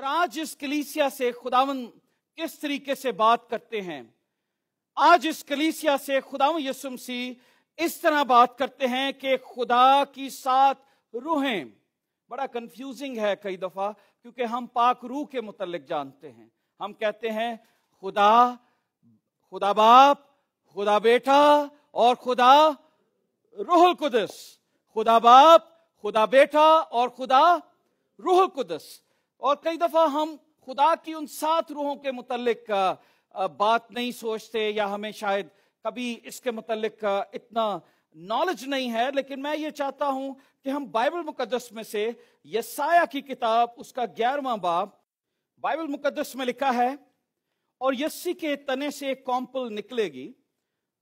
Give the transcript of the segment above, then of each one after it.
और आज इस कलीसिया से खुदावन किस तरीके से बात करते हैं। आज इस कलीसिया से खुदावन यीशु मसीह इस तरह बात करते हैं कि खुदा की 7 रूहें। बड़ा कंफ्यूजिंग है कई दफा, क्योंकि हम पाक रूह के मुतल्लिक जानते हैं। हम कहते हैं खुदा, खुदा बाप, खुदा बेटा और खुदा रूहुल कुदस। खुदा बाप, खुदा बेटा और खुदा रूहुल कुदस। और कई दफा हम खुदा की उन 7 रूहों के मुतल्लिक बात नहीं सोचते, या हमें शायद कभी इसके मुतल्लिक इतना नॉलेज नहीं है। लेकिन मैं ये चाहता हूं कि हम बाइबल मुकद्दस में से यसाया की किताब उसका 11वां बाब, बाइबल मुकद्दस में लिखा है, और यस्सी के तने से एक कौंपल निकलेगी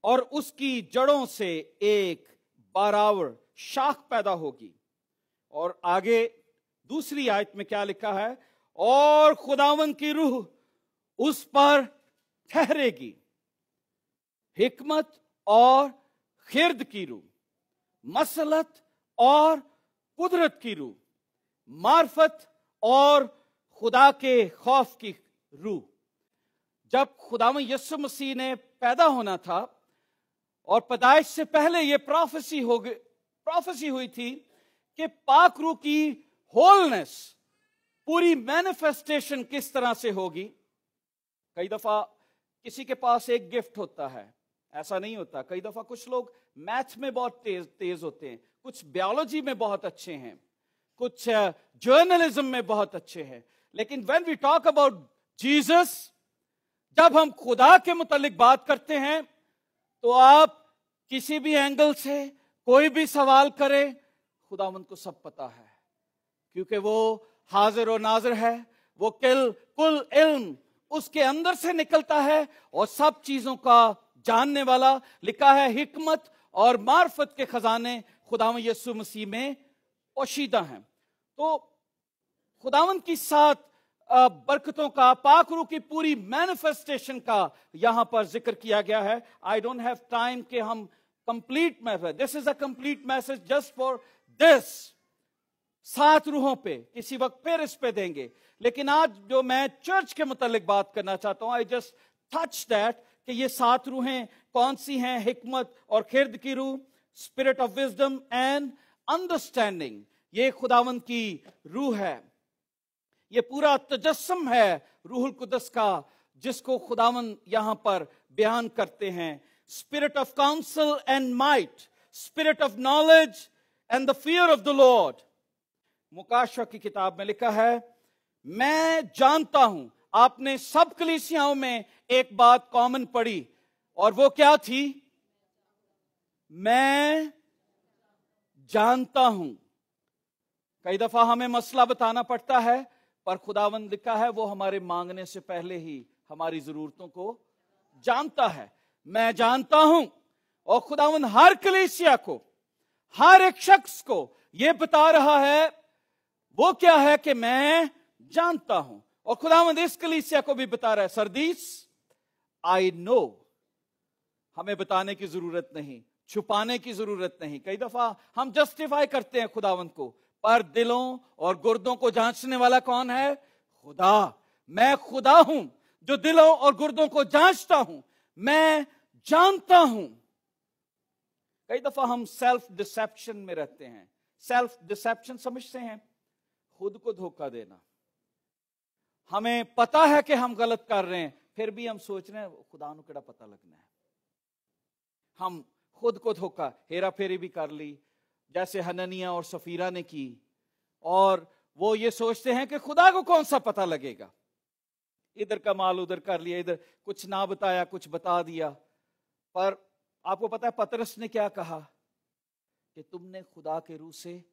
और उसकी जड़ों से एक बारावर शाख पैदा होगी। और आगे दूसरी आयत में क्या लिखा है, और खुदावन की रूह उस पर ठहरेगी, हिकमत और खिर्द की रूह, मसलत और कुदरत की रूह, मार्फत और खुदा के खौफ की रूह। जब खुदावन यीशु मसीह ने पैदा होना था और पैदाइश से पहले ये प्रोफेसी हुई थी कि पाक रूह की होलनेस, पूरी मैनिफेस्टेशन किस तरह से होगी। कई दफा किसी के पास एक गिफ्ट होता है, ऐसा नहीं होता। कई दफा कुछ लोग मैथ में बहुत तेज होते हैं, कुछ बायोलॉजी में बहुत अच्छे हैं, कुछ जर्नलिज्म में बहुत अच्छे हैं। लेकिन when we talk about Jesus, जब हम खुदा के मुतालिक बात करते हैं, तो आप किसी भी एंगल से कोई भी सवाल करें, खुदावंद को सब पता है, क्योंकि वो हाजिर और नाजिर है। वो कुल इल्म उसके अंदर से निकलता है और सब चीजों का जानने वाला। लिखा है हिकमत और मार्फत के खजाने खुदावंद यीशु मसीह में पोशीदा हैं। तो खुदावंद की 7 बरकतों का, पाक रूह की पूरी मैनिफेस्टेशन का यहां पर जिक्र किया गया है। आई डोंट हैव टाइम कि हम complete message, this is a complete message just for this 7 रूहों पे, किसी वक्त फिर इस पे देंगे। लेकिन आज जो मैं चर्च के मुतालिक बात करना चाहता हूं, आई जस्ट टच दैट, कि ये 7 रूहें कौन सी हैं। हिकमत और खिर्द की रूह, spirit of wisdom and understanding, ये खुदावंद की रूह है। ये पूरा तजस्सुम है रूहुल कुदस का, जिसको खुदावंद यहां पर बयान करते हैं। Spirit of counsel and might, spirit of knowledge and the fear of the Lord. मुकाशवा की किताब में लिखा है, मैं जानता हूं। आपने सब कलीसियाओं में एक बात कॉमन पढ़ी, और वो क्या थी? मैं जानता हूं। कई दफा हमें मसला बताना पड़ता है, पर खुदावंद लिखा है वो हमारे मांगने से पहले ही हमारी जरूरतों को जानता है। मैं जानता हूं। और खुदावंद हर कलीसिया को, हर एक शख्स को यह बता रहा है वो क्या है, कि मैं जानता हूं। और खुदावंद इस कलीसिया को भी बता रहा है, सरदीस, आई नो। हमें बताने की जरूरत नहीं, छुपाने की जरूरत नहीं। कई दफा हम जस्टिफाई करते हैं खुदावंद को, पर दिलों और गुर्दों को जांचने वाला कौन है? खुदा। मैं खुदा हूं जो दिलों और गुर्दों को जांचता हूं, मैं जानता हूं। कई दफा हम सेल्फ डिसेप्शन में रहते हैं। सेल्फ डिसेप्शन समझते हैं? खुद को धोखा देना। हमें पता है कि हम गलत कर रहे हैं, फिर भी हम सोच रहे हैं खुदा को केड़ा पता लगना है। हम खुद को धोखा, हेरा फेरी भी कर ली, जैसे हननिया और सफीरा ने की। और वो ये सोचते हैं कि खुदा को कौन सा पता लगेगा। इधर का माल उधर कर लिया, इधर कुछ ना बताया, कुछ बता दिया। पर आपको पता है पतरस ने क्या कहा? कि तुमने खुदा के रूह से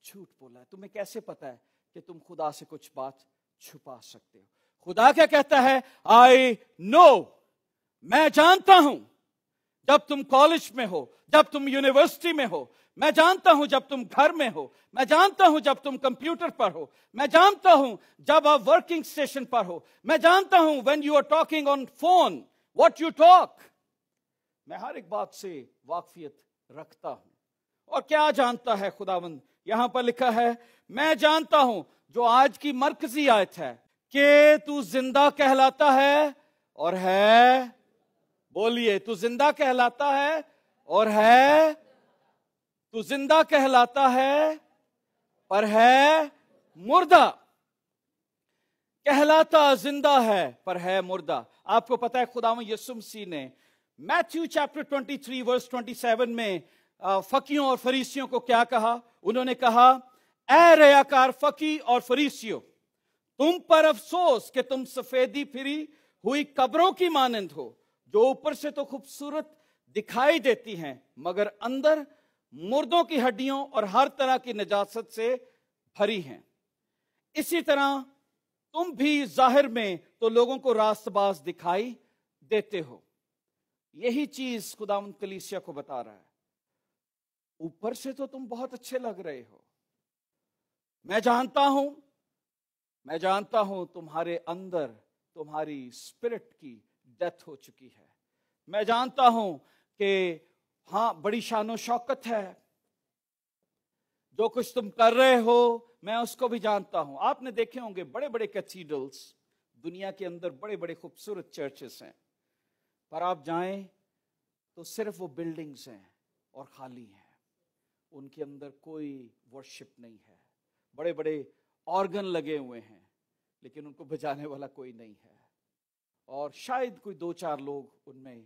झूठ बोला है। तुम्हें कैसे पता है कि तुम खुदा से कुछ बात छुपा सकते हो? खुदा क्या कहता है? आई नो, मैं जानता हूं। जब तुम कॉलेज में हो, जब तुम यूनिवर्सिटी में हो, मैं जानता हूं जब तुम घर में हो, मैं जानता हूं जब तुम कंप्यूटर पर हो, मैं जानता हूं जब आप वर्किंग स्टेशन पर हो, मैं जानता हूं when you are talking on phone what you talk. मैं हर एक बात से वाकफियत रखता हूं। और क्या जानता है खुदावंद? यहां पर लिखा है, मैं जानता हूं جو آج کی مرکزی آیت ہے کہ تو زندہ کہلاتا ہے اور ہے، بولیے، تو زندہ کہلاتا ہے اور ہے، تو زندہ کہلاتا ہے پر ہے مردہ، کہلاتا زندہ ہے پر ہے مردہ۔ آپ کو پتا ہے خداوند یسوع مسیح نے میتھیو چیپٹر 23 ورس 27 میں فقیوں اور فریسیوں کو کیا کہا؟ انہوں نے کہا، اے ریاکار فقی اور فریسیوں، تم پر افسوس کہ تم سفیدی پھری ہوئی قبروں کی مانند ہو، جو اوپر سے تو خوبصورت دکھائی دیتی ہیں مگر اندر مردوں کی ہڈیوں اور ہر طرح کی نجاست سے بھری ہیں۔ اسی طرح تم بھی ظاہر میں تو لوگوں کو راست باز دکھائی دیتے ہو۔ یہی چیز خداوند کلیسیا کو بتا رہا ہے، اوپر سے تو تم بہت اچھے لگ رہے ہو، میں جانتا ہوں تمہارے اندر تمہاری اسپرٹ کی ڈیتھ ہو چکی ہے، میں جانتا ہوں کہ ہاں بڑی شان و شوکت ہے، جو کچھ تم کر رہے ہو میں اس کو بھی جانتا ہوں۔ آپ نے دیکھے ہوں گے بڑے بڑے کیتھیڈرلز دنیا کے اندر، بڑے بڑے خوبصورت چرچز ہیں، پر آپ جائیں تو صرف وہ بلڈنگز ہیں اور خالی ہیں، ان کے اندر کوئی ورشپ نہیں ہے، بڑے بڑے آرگن لگے ہوئے ہیں لیکن ان کو بجانے والا کوئی نہیں ہے، اور شاید کوئی 2-4 لوگ ان میں۔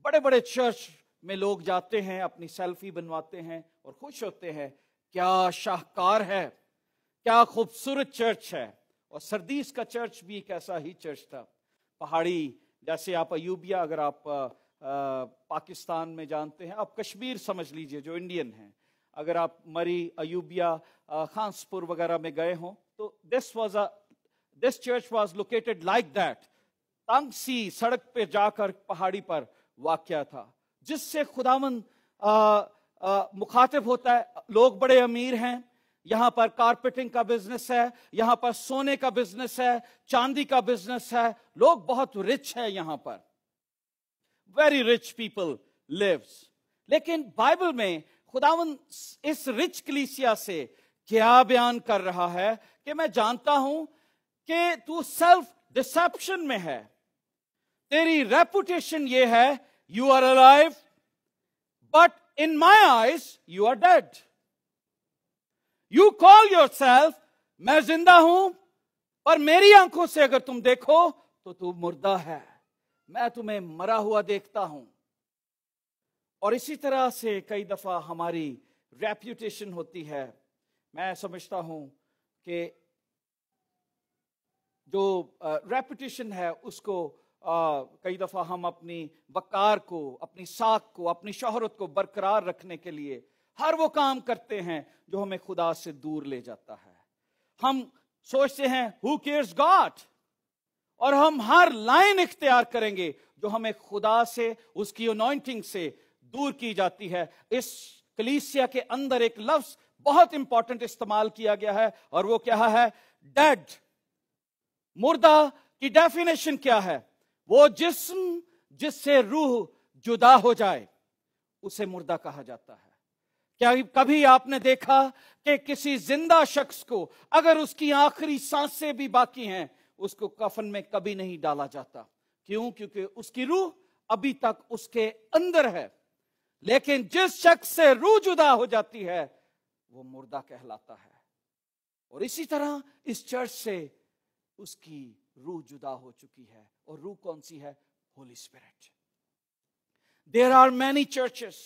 بڑے بڑے چرچ میں لوگ جاتے ہیں، اپنی سیلفی بنواتے ہیں اور خوش ہوتے ہیں، کیا شاہکار ہے، کیا خوبصورت چرچ ہے۔ اور سردیس کا چرچ بھی ایک ایسا ہی چرچ تھا، پہاڑی، جیسے آپ ایوبیا، اگر آپ پاکستان میں جانتے ہیں، آپ کشمیر سمجھ لیجئے جو انڈین ہیں، اگر آپ مری، ایوبیا، خانسپور وغیرہ میں گئے ہوں تو this church was located like that، تنگ سی سڑک پہ جا کر پہاڑی پر واقع تھا، جس سے خداوند مخاطب ہوتا ہے۔ لوگ بڑے امیر ہیں، یہاں پر کارپیٹنگ کا بزنس ہے، یہاں پر سونے کا بزنس ہے، چاندی کا بزنس ہے، لوگ بہت رچ ہے یہاں پر، ویری رچ پیپل لیوز۔ لیکن بائبل میں خداوند اس رچ کلیسیا سے کیا بیان کر رہا ہے کہ میں جانتا ہوں کہ تو سیلف ڈسیپشن میں ہے، تیری ریپوٹیشن یہ ہے، you are alive but in my eyes you are dead. You call yourself, میں زندہ ہوں، پر میری آنکھوں سے اگر تم دیکھو تو تو مردہ ہے، میں تمہیں مرا ہوا دیکھتا ہوں۔ اور اسی طرح سے کئی دفعہ ہماری ریپوٹیشن ہوتی ہے۔ میں سمجھتا ہوں کہ جو ریپوٹیشن ہے اس کو کئی دفعہ ہم اپنی وقار کو، اپنی ساکھ کو، اپنی شہرت کو برقرار رکھنے کے لیے ہر وہ کام کرتے ہیں جو ہمیں خدا سے دور لے جاتا ہے۔ ہم سوچتے ہیں who cares God، اور ہم ہر لائن اختیار کریں گے جو ہمیں خدا سے، اس کی انوائنٹنگ سے دور کی جاتی ہے۔ اس کلیسیا کے اندر ایک لفظ بہت امپورٹنٹ استعمال کیا گیا ہے، اور وہ کیا ہے؟ ڈیڈ۔ مردہ کی ڈیفینیشن کیا ہے؟ وہ جسم جس سے روح جدا ہو جائے اسے مردہ کہا جاتا ہے۔ کیا کبھی آپ نے دیکھا کہ کسی زندہ شخص کو اگر اس کی آخری سانسیں بھی باقی ہیں اس کو کفن میں کبھی نہیں ڈالا جاتا؟ کیوں؟ کیونکہ اس کی روح ابھی تک اس کے اندر ہے، لیکن جس شخص سے روح جدا ہو جاتی ہے وہ مردہ کہلاتا ہے۔ اور اسی طرح اس چرچ سے اس کی روح جدا ہو چکی ہے، اور روح کون سی ہے؟ Holy Spirit. There are many churches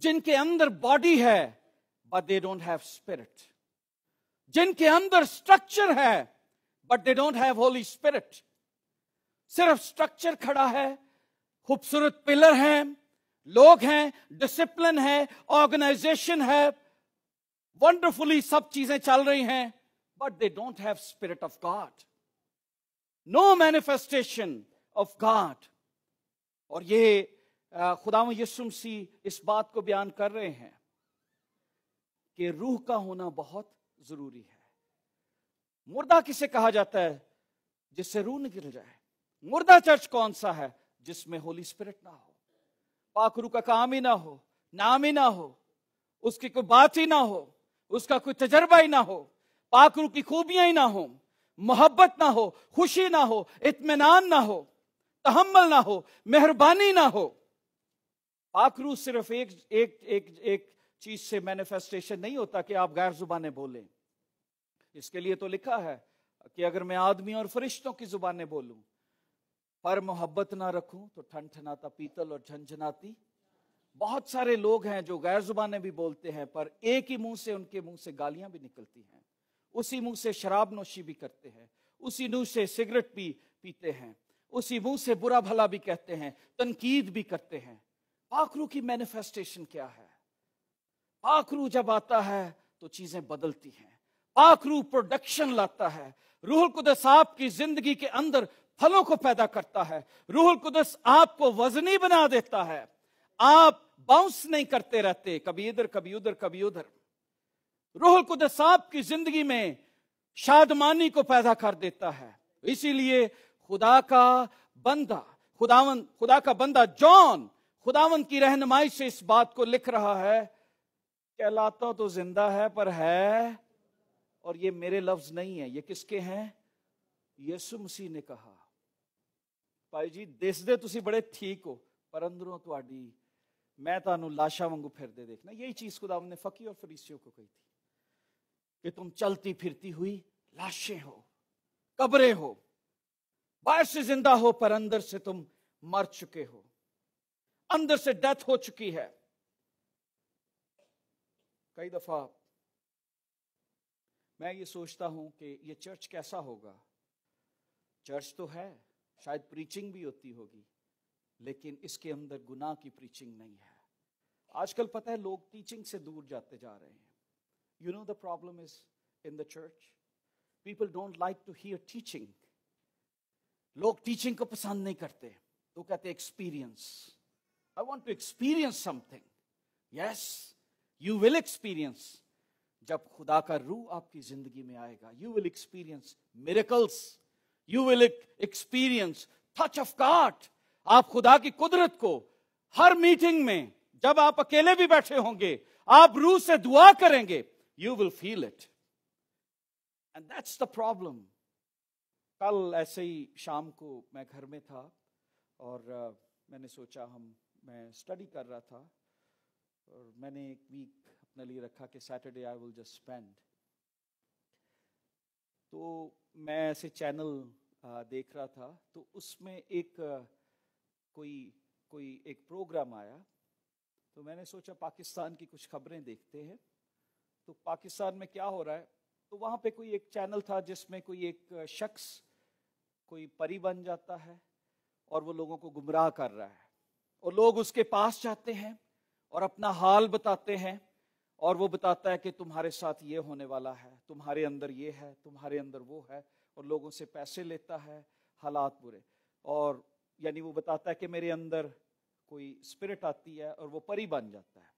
جن کے اندر باڈی ہے but they don't have spirit، جن کے اندر سٹرکچر ہے but they don't have Holy Spirit۔ صرف سٹرکچر کھڑا ہے، خوبصورت پلر ہیں، لوگ ہیں، ڈسپلن ہے، آرگنائزیشن ہے، ونڈرفلی سب چیزیں چل رہی ہیں، but they don't have Spirit of God، no manifestation of God۔ اور یہ خداوند یسوع مسیح اس بات کو بیان کر رہے ہیں کہ روح کا ہونا بہت ضروری ہے۔ مردہ کسے کہا جاتا ہے؟ جس سے روح نکل جائے۔ مردہ چرچ کون سا ہے؟ جس میں ہولی اسپرٹ نہ ہو، پاک روح کا کام ہی نہ ہو، نام ہی نہ ہو، اس کی کوئی بات ہی نہ ہو، اس کا کوئی تجربہ ہی نہ ہو، पाक रूह की खूबियां ही ना हो, मोहब्बत ना हो, खुशी ना हो, इत्मीनान ना हो, तहम्मुल ना हो, मेहरबानी ना हो। पाक रूह सिर्फ एक चीज से मैनिफेस्टेशन नहीं होता कि आप गैर जुबानें बोलें। इसके लिए तो लिखा है कि अगर मैं आदमी और फरिश्तों की जुबानें बोलूं पर मोहब्बत ना रखूं तो ठनठनाता पीतल और झंझनाती। बहुत सारे लोग हैं जो गैर जुबानें भी बोलते हैं पर एक ही मुंह से उनके मुंह से गालियां भी निकलती हैं, उसी मुंह से शराब नोशी भी करते हैं, उसी मुंह से सिगरेट भी पीते हैं, उसी मुंह से बुरा भला भी कहते हैं, तनकीद भी करते हैं। पाक रूह की मैनिफेस्टेशन क्या है? पाक रूह जब आता है तो चीजें बदलती हैं। पाक रूह प्रोडक्शन लाता है। रूहुल कुदस आपकी जिंदगी के अंदर फलों को पैदा करता है। रूहुल कुदस आपको वजनी बना देता है। आप बाउंस नहीं करते रहते, कभी इधर कभी उधर कभी उधर। रूहुल कुदस आपकी जिंदगी में शादमानी को पैदा कर देता है। इसीलिए खुदा का बंदा खुदा का बंदा जॉन खुदावन की रहनुमाई से इस बात को लिख रहा है, कहलाता तो जिंदा है पर है, और ये मेरे लफ्ज नहीं है, ये किसके हैं? यीशु मसीह ने कहा, भाई जी दिसदे तुसी बड़े ठीक हो पर अंदरों तुहाडी मैं तानू लाशा वांगू फिरदे देखना। यही चीज खुदावन ने फकी और फरीसियों को कही थी कि तुम चलती फिरती हुई लाशें हो, कब्रें हो, बाहर से जिंदा हो पर अंदर से तुम मर चुके हो, अंदर से डेथ हो चुकी है। कई दफा मैं ये सोचता हूं कि ये चर्च कैसा होगा। चर्च तो है, शायद प्रीचिंग भी होती होगी, लेकिन इसके अंदर गुनाह की प्रीचिंग नहीं है। आजकल पता है लोग टीचिंग से दूर जाते जा रहे हैं। You know the problem is in the church, people don't like to hear teaching. लोग टीचिंग को पसंद नहीं करते, तो कहते experience. I want to experience something. Yes, you will experience. जब खुदा का रूह आपकी जिंदगी में आएगा, you will experience miracles, you will experience touch of God. आप खुदा की कुदरत को हर मीटिंग में, जब आप अकेले भी बैठे होंगे, आप रूह से दुआ करेंगे, you will feel it. And that's the problem. कल ऐसे ही शाम को मैं घर में था और मैंने सोचा मैं स्टडी कर रहा था और मैंने एक वीक अपने लिए रखा कि Saturday I will just spend. तो मैं ऐसे चैनल देख रहा था, तो उसमें कोई एक प्रोग्राम आया, तो मैंने सोचा पाकिस्तान की कुछ खबरें देखते हैं। तो पाकिस्तान में क्या हो रहा है, तो वहाँ पे कोई एक चैनल था जिसमें कोई एक शख्स कोई परी बन जाता है और वो लोगों को गुमराह कर रहा है, और लोग उसके पास जाते हैं और अपना हाल बताते हैं, और वो बताता है कि तुम्हारे साथ ये होने वाला है, तुम्हारे अंदर ये है, तुम्हारे अंदर वो है, और लोगों से पैसे लेता है, हालात बुरे। और यानी वो बताता है कि मेरे अंदर कोई स्पिरिट आती है और वो परी बन जाता है।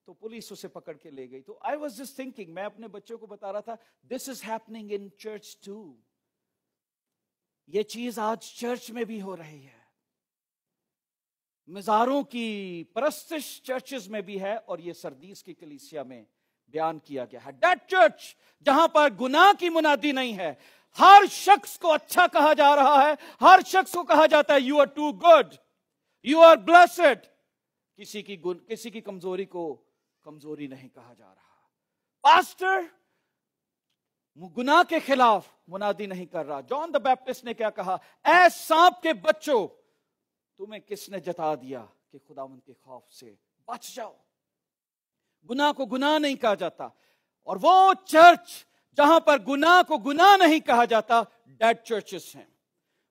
तो पुलिस उसे पकड़ के ले गई। तो आई वाज जस्ट थिंकिंग, मैं अपने बच्चों को बता रहा था, this is happening in church too. ये चीज आज चर्च में भी हो रही है। मज़ारों की परस्तिश चर्चेस में भी है, और ये सरदीस की कलीसिया में बयान किया गया है। डेड चर्च, जहां पर गुनाह की मुनादी नहीं है, हर शख्स को अच्छा कहा जा रहा है, हर शख्स को कहा जाता है you are too good, you are blessed. किसी की कमजोरी को कमजोरी नहीं कहा जा रहा। पास्टर गुनाह के खिलाफ मुनादी नहीं कर रहा। जॉन द बैप्टिस्ट ने क्या कहा, ऐ सांप के बच्चों, तुम्हें किसने जता दिया कि खुदावंद के खौफ से बच जाओ। गुनाह को गुनाह नहीं कहा जाता। और वो चर्च जहां पर गुनाह को गुनाह नहीं कहा जाता, डेड चर्चेस हैं।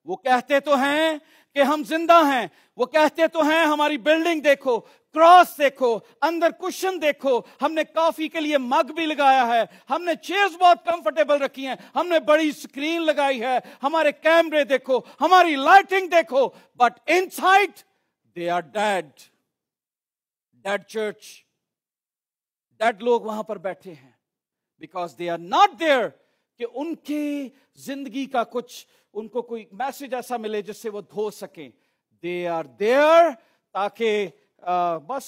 वो कहते तो हैं कि हम जिंदा हैं, वो कहते तो हैं हमारी बिल्डिंग देखो, क्रॉस देखो, अंदर कुशन देखो, हमने कॉफी के लिए मग भी लगाया है, हमने चेयर्स बहुत कंफर्टेबल रखी हैं, हमने बड़ी स्क्रीन लगाई है, हमारे कैमरे देखो, हमारी लाइटिंग देखो, but inside they are dead. Dead church, dead लोग वहां पर बैठे हैं, because they are not there कि उनकी जिंदगी का कुछ, उनको कोई मैसेज ऐसा मिले जिससे वो धो सकें। दे आर देयर ताकि बस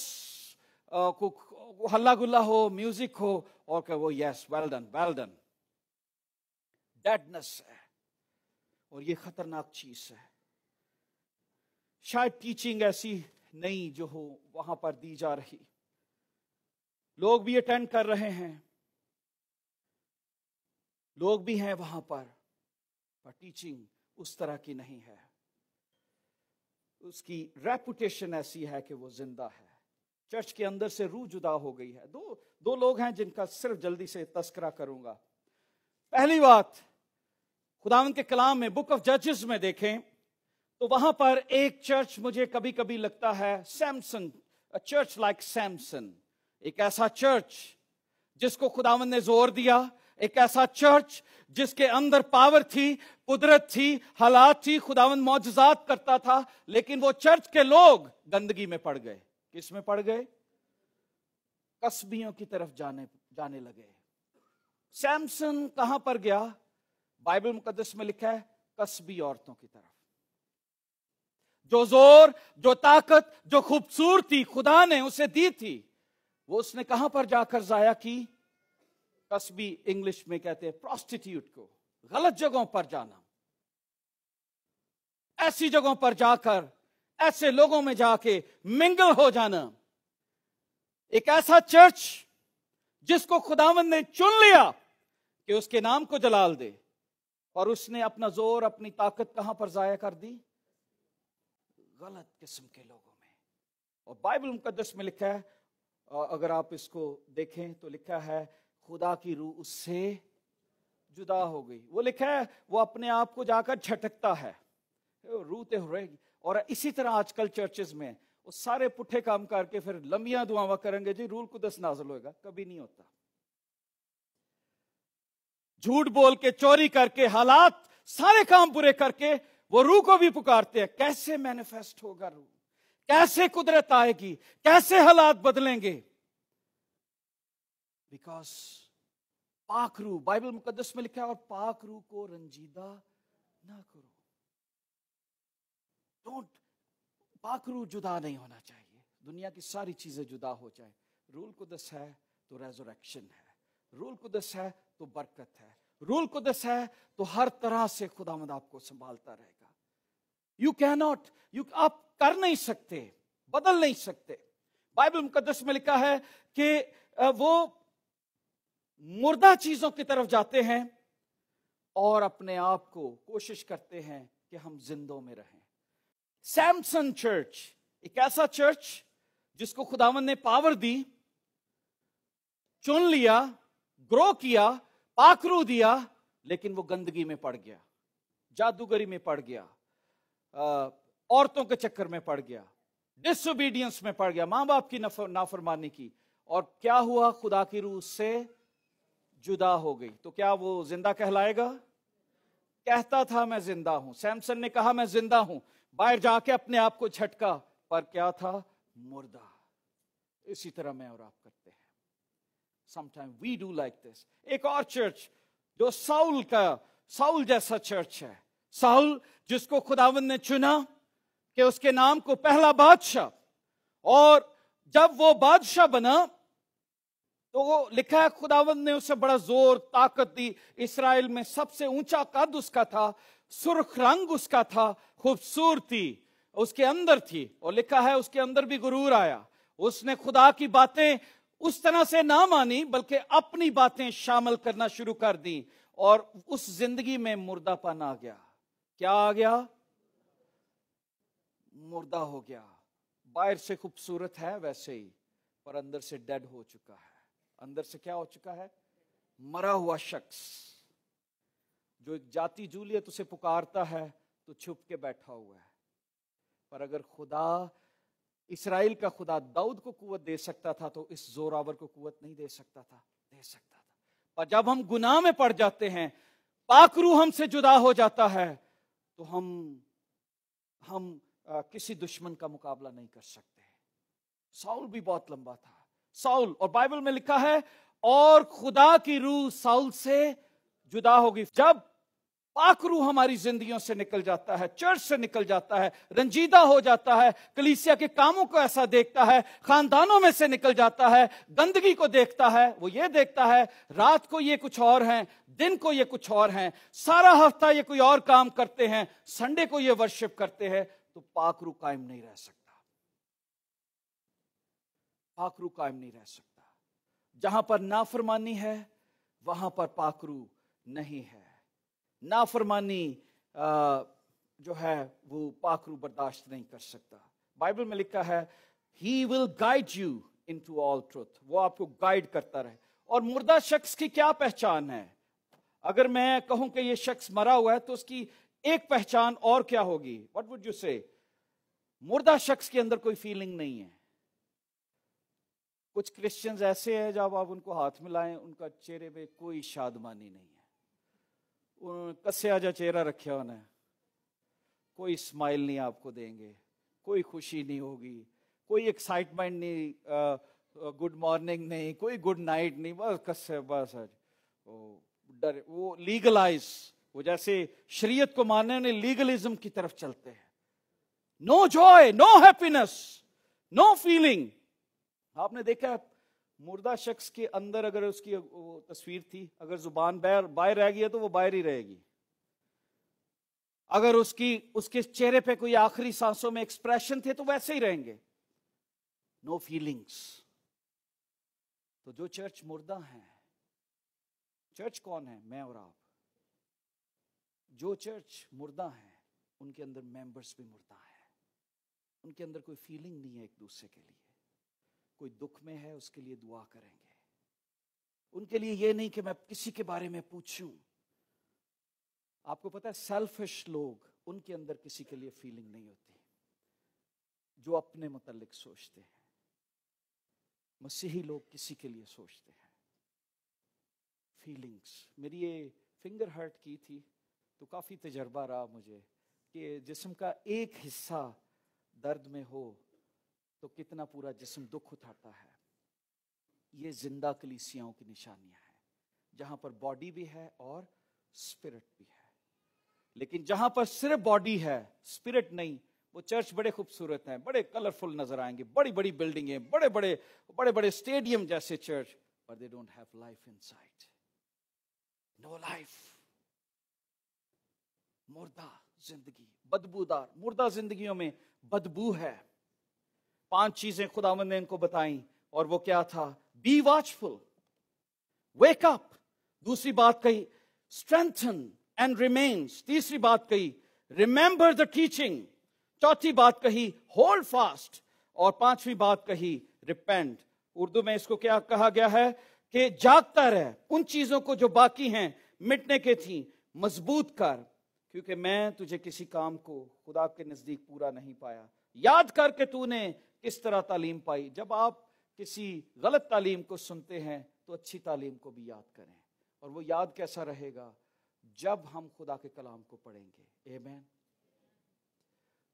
हल्ला गुल्ला हो, म्यूजिक हो, और कहो yes well done well done. ڈیڈنس ہے، اور یہ خطرناک چیز ہے۔ شاید ٹیچنگ ایسی نہیں جو ہو وہاں پر دی جا رہی، لوگ بھی اٹینڈ کر رہے ہیں، لوگ بھی ہیں وہاں پر ٹیچنگ اس طرح کی نہیں ہے، اس کی ریپوٹیشن ایسی ہے کہ وہ زندہ ہے۔ چرچ کے اندر سے روح جدا ہو گئی ہے۔ دو لوگ ہیں جن کا صرف جلدی سے تذکرہ کروں گا۔ پہلی بات، خداوند کے کلام میں بک آف ججز میں دیکھیں تو وہاں پر ایک چرچ مجھے کبھی کبھی لگتا ہے سیمسن، چرچ لائک سیمسن، ایک ایسا چرچ جس کو خداوند نے زور دیا، ایک ایسا چرچ جس کے اندر پاور تھی، قدرت تھی، حالات تھی، خداوند معجزات کرتا تھا، لیکن وہ چرچ کے لوگ گندگی میں پڑ گئے۔ کس میں پڑ گئے؟ کسبیوں کی طرف جانے لگے۔ سیمسن کہاں پر گیا؟ بائبل مقدس میں لکھا ہے کسبی عورتوں کی طرف۔ جو زور، جو طاقت، جو خوبصورتی خدا نے اسے دی تھی، وہ اس نے کہاں پر جا کر ضائع کی؟ کسبی انگلش میں کہتے ہیں پروسٹیٹیوٹ کو، غلط جگہوں پر جانا، ایسی جگہوں پر جا کر ایسے لوگوں میں جا کے منگل ہو جانا۔ ایک ایسا چرچ جس کو خداوند نے چن لیا کہ اس کے نام کو جلال دے، اور اس نے اپنا زور، اپنی طاقت کہاں پر ضائع کر دی؟ غلط قسم کے لوگوں میں۔ اور بائبل مقدس میں لکھا ہے، اگر آپ اس کو دیکھیں تو لکھا ہے خدا کی روح اس سے جدا ہو گئی۔ وہ لکھا ہے وہ اپنے آپ کو جا کر جھٹکتا ہے، روح تے رہے گی۔ اور اسی طرح آج کل چرچز میں وہ سارے پٹھے کام کر کے پھر لمبیاں دعاواں کریں گے، جی روح القدس نازل ہوئے گا، کبھی نہیں ہوتا۔ جھوٹ بول کے، چوری کر کے، حالات سارے کام برے کر کے وہ روح کو بھی پکارتے ہیں۔ کیسے مینیفیسٹ ہوگا روح؟ کیسے قدرت آئے گی؟ کیسے حالات بدلیں گے؟ بیکاز پاک روح، بائبل مقدس میں لکھا ہے، اور پاک روح کو رنجیدہ نہ کرو۔ پاک روح جدا نہیں ہونا چاہیے۔ دنیا کی ساری چیزیں جدا ہو جائیں، روح القدس ہے تو ریزوریکشن ہے، روح القدس ہے تو برکت ہے، روح القدس ہے تو ہر طرح سے خداوند آپ کو سنبھالتا رہے گا۔ یو کی ناٹ، آپ کر نہیں سکتے، بدل نہیں سکتے۔ بائبل مقدس میں لکھا ہے کہ وہ مردہ چیزوں کی طرف جاتے ہیں اور اپنے آپ کو کوشش کرتے ہیں کہ ہم زندوں میں رہیں۔ سیمسن چرچ ایک ایسا چرچ جس کو خداوند نے پاور دی، چن لیا، گرو کیا، پاک روح دیا، لیکن وہ گندگی میں پڑ گیا، جادوگری میں پڑ گیا، عورتوں کے چکر میں پڑ گیا، ڈس اوبیڈینس میں پڑ گیا، ماں باپ کی نافرمانی کی، اور کیا ہوا؟ خدا کی روح سے جدا ہو گئی۔ تو کیا وہ زندہ کہلائے گا؟ کہتا تھا میں زندہ ہوں، سیمسن نے کہا میں زندہ ہوں، باہر جا کے اپنے آپ کو جھٹکا، پر کیا تھا؟ مردہ۔ اسی طرح میں اور آپ کرتے ہیں۔ Sometimes we do like this۔ ایک اور چرچ جو ساؤل جیسا چرچ ہے، ساؤل جس کو خداوند نے چنا کہ اس کے نام کو پہلا بادشاہ، اور جب وہ بادشاہ بنا تو وہ لکھا ہے خداوند نے اسے بڑا زور، طاقت دی۔ اسرائیل میں سب سے اونچا قد اس کا تھا، سرخ رنگ اس کا تھا، خوبصورتی اس کے اندر تھی، اور لکھا ہے اس کے اندر بھی غرور آیا۔ اس نے خدا کی باتیں اس طرح سے نہ مانی، بلکہ اپنی باتیں شامل کرنا شروع کر دی، اور اس زندگی میں مردہ پن آ گیا۔ کیا آ گیا؟ مردہ ہو گیا۔ باہر سے خوبصورت ہے ویسے ہی، پر اندر سے ڈیڈ ہو چکا ہے۔ اندر سے کیا ہو چکا ہے؟ مرا ہوا شخص، جو ایک جاتی جولیت اسے پکارتا ہے تو چھپ کے بیٹھا ہوا ہے۔ پر اگر خدا، اسرائیل کا خدا داؤد کو قوت دے سکتا تھا تو اس زوراور کو قوت نہیں دے سکتا تھا؟ دے سکتا تھا۔ پر جب ہم گناہ میں پڑ جاتے ہیں، پاک روح ہم سے جدا ہو جاتا ہے، تو ہم کسی دشمن کا مقابلہ نہیں کر سکتے۔ ساؤل بھی بہت لمبا تھا، ساؤل، اور بائبل میں لکھا ہے اور خدا کی روح ساؤل سے جدا ہوگی۔ جب पाक रूह हमारी जिंदगियों से निकल जाता है, चर्च से निकल जाता है, रंजीदा हो जाता है, कलीसिया के कामों को ऐसा देखता है, खानदानों में से निकल जाता है, गंदगी को देखता है। वो ये देखता है रात को ये कुछ और हैं, दिन को ये कुछ और हैं, सारा हफ्ता ये कोई और काम करते हैं, संडे को ये वर्शिप करते हैं। तो पाक रूह कायम नहीं रह सकता, पाक रूह कायम नहीं रह सकता। जहां पर नाफरमानी है वहां पर पाक रूह नहीं है। नाफरमानी जो है वो पाक रूह बर्दाश्त नहीं कर सकता। बाइबल में लिखा है he will guide you into all truth, वो आपको गाइड करता रहे। और मुर्दा शख्स की क्या पहचान है? अगर मैं कहूं कि ये शख्स मरा हुआ है तो उसकी एक पहचान और क्या होगी? व्हाट वुड यू से? मुर्दा शख्स के अंदर कोई फीलिंग नहीं है। कुछ क्रिश्चियंस ऐसे हैं जब आप उनको हाथ मिलाएं उनका चेहरे पे कोई शादमानी नहीं है, कस्या जा चेहरा रखा होना है, कोई स्माइल नहीं आपको देंगे, कोई खुशी नहीं होगी, कोई एक्साइटमेंट नहीं, गुड मॉर्निंग नहीं, कोई गुड नाइट नहीं, बस कस्से बस वो डर, वो लीगलाइज, वो जैसे शरीयत को मानने ने लीगलिज्म की तरफ चलते हैं। No joy, no happiness, no feeling. आपने देखा मुर्दा शख्स के अंदर अगर उसकी वो तस्वीर थी, अगर जुबान बाहर रह गई है तो वो बाहर ही रहेगी। अगर उसके चेहरे पे कोई आखिरी सांसों में एक्सप्रेशन थे तो वैसे ही रहेंगे, नो फीलिंग्स। तो जो चर्च मुर्दा है, चर्च कौन है? मैं और आप। जो चर्च मुर्दा है उनके अंदर मेंबर्स भी मुर्दा है, उनके अंदर कोई फीलिंग नहीं है एक दूसरे के लिए। कोई दुख में है उसके लिए दुआ करेंगे, उनके लिए ये नहीं कि मैं किसी के बारे में पूछूं। आपको पता है सेल्फिश लोग, उनके अंदर किसी के लिए फीलिंग नहीं होती, जो अपने मुतालिक सोचते हैं। मसीही लोग किसी के लिए सोचते हैं। फीलिंग्स। मेरी ये फिंगर हर्ट की थी तो काफी तजर्बा रहा मुझे कि जिस्म का एक हिस्सा दर्द में हो तो कितना पूरा जिस्म दुख उठाता है। ये जिंदा कलीसियाओं की निशानियां हैं, जहां पर बॉडी भी है और स्पिरिट भी है। लेकिन जहां पर सिर्फ बॉडी है स्पिरिट नहीं, वो चर्च बड़े खूबसूरत हैं, बड़े कलरफुल नजर आएंगे, बड़ी बड़ी बिल्डिंगें, बड़े बड़े स्टेडियम जैसे church, but they don't have life inside. No life. मुर्दा जिंदगी, बदबूदार मुर्दा जिंदगियों में बदबू है। 5 चीजें खुदावंद ने इनको बताई और वो क्या था? Be watchful, wake up. दूसरी बात कही स्ट्रेंथन एंड रिमेन्स। तीसरी बात कही रिमेंबर द टीचिंग। चौथी बात कही होल्ड फास्ट। और 5वीं बात कही रिपेंट। उर्दू में इसको क्या कहा गया है कि जागता रह, उन चीजों को जो बाकी हैं मिटने के थी मजबूत कर, क्योंकि मैं तुझे किसी काम को खुदा के नजदीक पूरा नहीं पाया। याद कर के तूने किस तरह तालीम पाई। जब आप किसी गलत तालीम को सुनते हैं तो अच्छी तालीम को भी याद करें। और वो याद कैसा रहेगा? जब हम खुदा के कलाम को पढ़ेंगे। आमीन।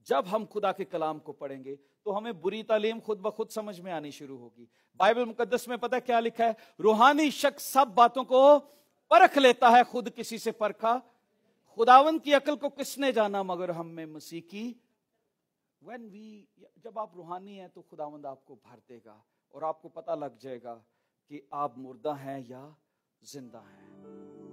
जब हम खुदा के कलाम को पढ़ेंगे तो हमें बुरी तालीम खुद ब खुद समझ में आनी शुरू होगी। बाइबल मुकद्दस में पता है क्या लिखा है? रूहानी शख्स सब बातों को परख लेता है, खुद किसी से परखा। खुदावंद की अकल को किसने जाना मगर हम में मसीह की। जब आप रूहानी हैं तो खुदावंद आपको भर देगा और आपको पता लग जाएगा कि आप मुर्दा हैं या जिंदा हैं।